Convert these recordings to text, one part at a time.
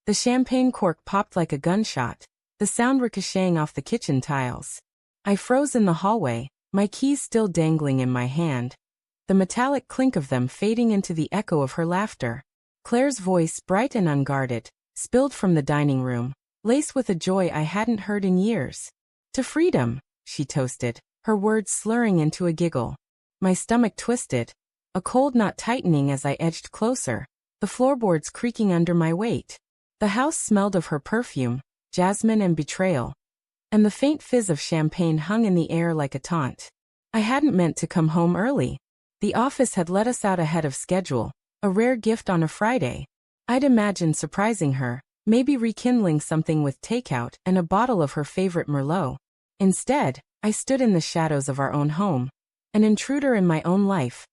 The champagne cork popped like a gunshot, the sound ricocheting off the kitchen tiles. I froze in the hallway, my keys still dangling in my hand, the metallic clink of them fading into the echo of her laughter. Claire's voice, bright and unguarded, spilled from the dining room, laced with a joy I hadn't heard in years. "To freedom," she toasted, her words slurring into a giggle. My stomach twisted, a cold knot tightening as I edged closer, the floorboards creaking under my weight. The house smelled of her perfume, jasmine and betrayal, and the faint fizz of champagne hung in the air like a taunt. I hadn't meant to come home early. The office had let us out ahead of schedule, a rare gift on a Friday. I'd imagined surprising her, maybe rekindling something with takeout and a bottle of her favorite Merlot. Instead, I stood in the shadows of our own home, an intruder in my own life,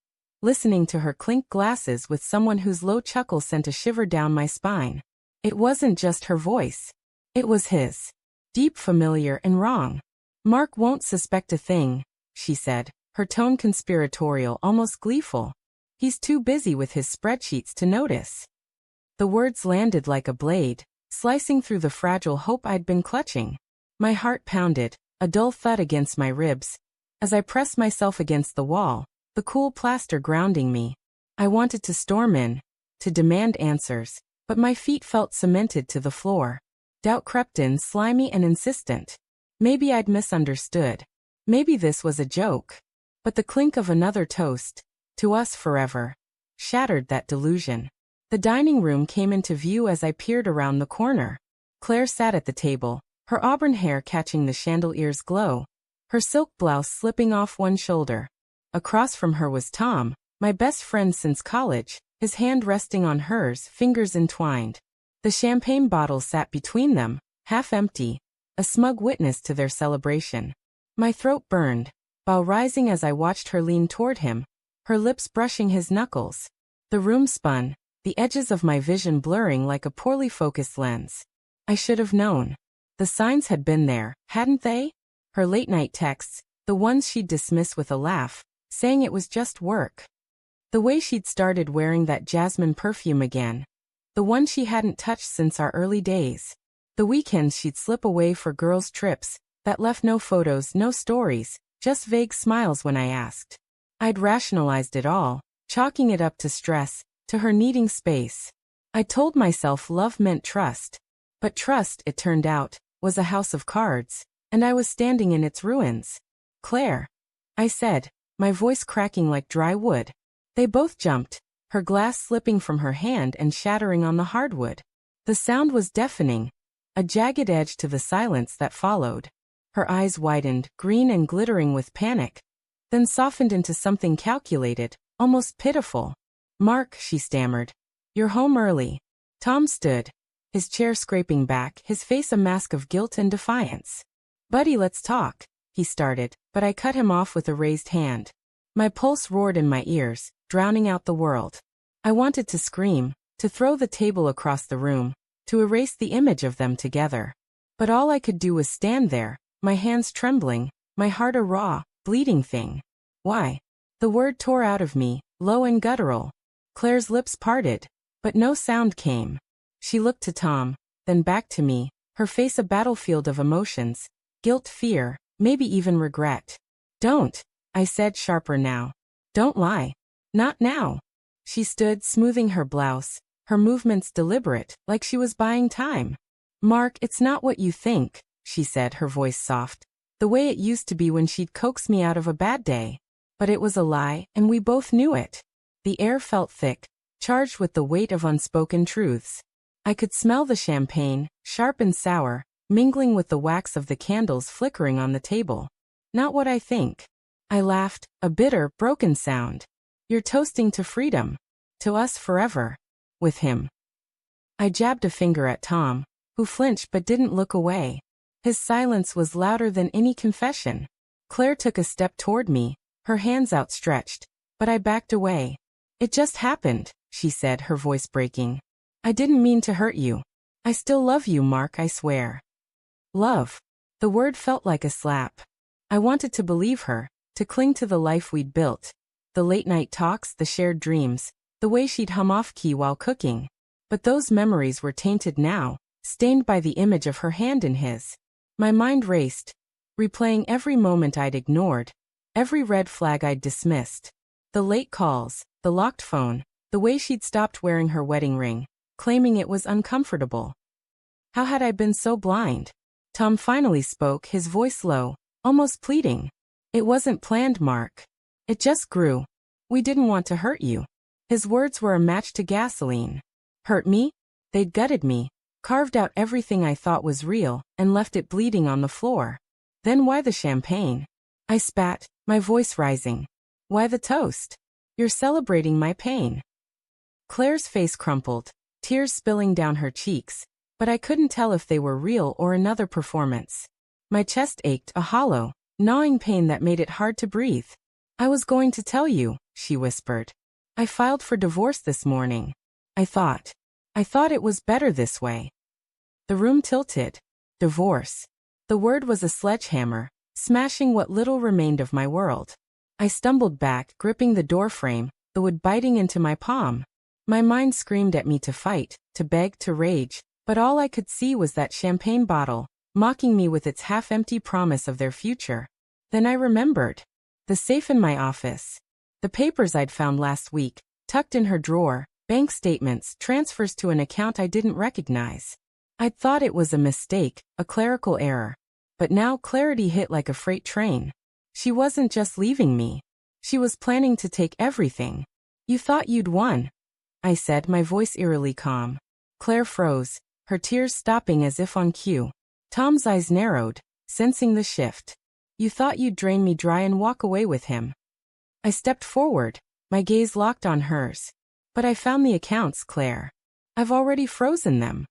listening to her clink glasses with someone whose low chuckle sent a shiver down my spine. It wasn't just her voice. It was his. Deep, familiar, and wrong. "Mark won't suspect a thing," she said, her tone conspiratorial, almost gleeful. "He's too busy with his spreadsheets to notice." The words landed like a blade, slicing through the fragile hope I'd been clutching. My heart pounded, a dull thud against my ribs, as I pressed myself against the wall, the cool plaster grounding me. I wanted to storm in, to demand answers, but my feet felt cemented to the floor. Doubt crept in, slimy and insistent. Maybe I'd misunderstood. Maybe this was a joke. But the clink of another toast, "To us forever," shattered that delusion. The dining room came into view as I peered around the corner. Claire sat at the table, her auburn hair catching the chandelier's glow, her silk blouse slipping off one shoulder. Across from her was Tom, my best friend since college, his hand resting on hers, fingers entwined. The champagne bottle sat between them, half empty, a smug witness to their celebration. My throat burned, while rising as I watched her lean toward him, her lips brushing his knuckles. The room spun, the edges of my vision blurring like a poorly focused lens. I should have known. The signs had been there, hadn't they? Her late-night texts, the ones she'd dismiss with a laugh, saying it was just work. The way she'd started wearing that jasmine perfume again. The one she hadn't touched since our early days. The weekends she'd slip away for girls' trips, that left no photos, no stories, just vague smiles when I asked. I'd rationalized it all, chalking it up to stress, to her needing space. I told myself love meant trust. But trust, it turned out, was a house of cards, and I was standing in its ruins. "Claire," I said, my voice cracking like dry wood. They both jumped, her glass slipping from her hand and shattering on the hardwood. The sound was deafening, a jagged edge to the silence that followed. Her eyes widened, green and glittering with panic, then softened into something calculated, almost pitiful. "Mark," she stammered, "you're home early." Tom stood, his chair scraping back, his face a mask of guilt and defiance. "Buddy, let's talk," he started, but I cut him off with a raised hand. My pulse roared in my ears, drowning out the world. I wanted to scream, to throw the table across the room, to erase the image of them together. But all I could do was stand there, my hands trembling, my heart a raw, bleeding thing. "Why?" The word tore out of me, low and guttural. Claire's lips parted, but no sound came. She looked to Tom, then back to me, her face a battlefield of emotions, guilt, fear, maybe even regret. "Don't," I said, sharper now. "Don't lie. Not now." She stood, smoothing her blouse, her movements deliberate, like she was buying time. "Mark, it's not what you think," she said, her voice soft, the way it used to be when she'd coax me out of a bad day. But it was a lie, and we both knew it. The air felt thick, charged with the weight of unspoken truths. I could smell the champagne, sharp and sour, mingling with the wax of the candles flickering on the table. "Not what I think." I laughed, a bitter, broken sound. "You're toasting to freedom. To us forever. With him." I jabbed a finger at Tom, who flinched but didn't look away. His silence was louder than any confession. Claire took a step toward me, her hands outstretched, but I backed away. "It just happened," she said, her voice breaking. "I didn't mean to hurt you. I still love you, Mark, I swear." Love. The word felt like a slap. I wanted to believe her, to cling to the life we'd built. The late-night talks, the shared dreams, the way she'd hum off-key while cooking. But those memories were tainted now, stained by the image of her hand in his. My mind raced, replaying every moment I'd ignored, every red flag I'd dismissed. The late calls, the locked phone, the way she'd stopped wearing her wedding ring, claiming it was uncomfortable. How had I been so blind? Tom finally spoke, his voice low, almost pleading. It wasn't planned, Mark. It just grew. We didn't want to hurt you. His words were a match to gasoline. Hurt me? They'd gutted me, carved out everything I thought was real, and left it bleeding on the floor. Then why the champagne? I spat, my voice rising. Why the toast? You're celebrating my pain. Claire's face crumpled, tears spilling down her cheeks, but I couldn't tell if they were real or another performance. My chest ached, a hollow, gnawing pain that made it hard to breathe. I was going to tell you, she whispered. I filed for divorce this morning. I thought it was better this way. The room tilted. Divorce. The word was a sledgehammer, smashing what little remained of my world. I stumbled back, gripping the doorframe, the wood biting into my palm. My mind screamed at me to fight, to beg, to rage, but all I could see was that champagne bottle, mocking me with its half-empty promise of their future. Then I remembered. The safe in my office. The papers I'd found last week, tucked in her drawer, bank statements, transfers to an account I didn't recognize. I'd thought it was a mistake, a clerical error. But now clarity hit like a freight train. She wasn't just leaving me. She was planning to take everything. You thought you'd won, I said, my voice eerily calm. Claire froze, her tears stopping as if on cue. Tom's eyes narrowed, sensing the shift. You thought you'd drain me dry and walk away with him. I stepped forward, my gaze locked on hers. But I found the accounts, Claire. I've already frozen them.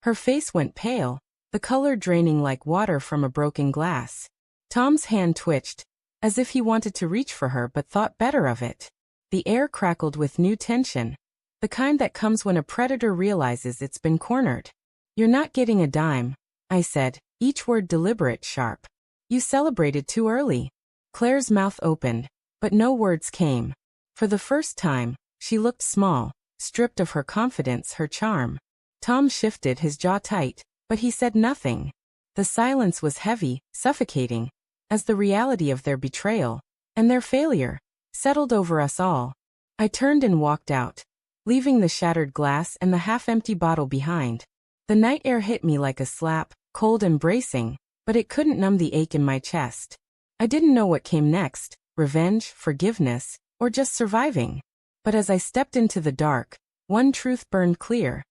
Her face went pale, the color draining like water from a broken glass. Tom's hand twitched, as if he wanted to reach for her but thought better of it. The air crackled with new tension, the kind that comes when a predator realizes it's been cornered. You're not getting a dime, I said, each word deliberate, sharp. You celebrated too early. Claire's mouth opened, but no words came. For the first time, she looked small, stripped of her confidence, her charm. Tom shifted, his jaw tight, but he said nothing. The silence was heavy, suffocating, as the reality of their betrayal, and their failure, settled over us all. I turned and walked out, leaving the shattered glass and the half-empty bottle behind. The night air hit me like a slap, cold and bracing, but it couldn't numb the ache in my chest. I didn't know what came next, revenge, forgiveness, or just surviving. But as I stepped into the dark, one truth burned clear.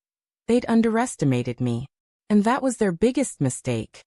They'd underestimated me. And that was their biggest mistake.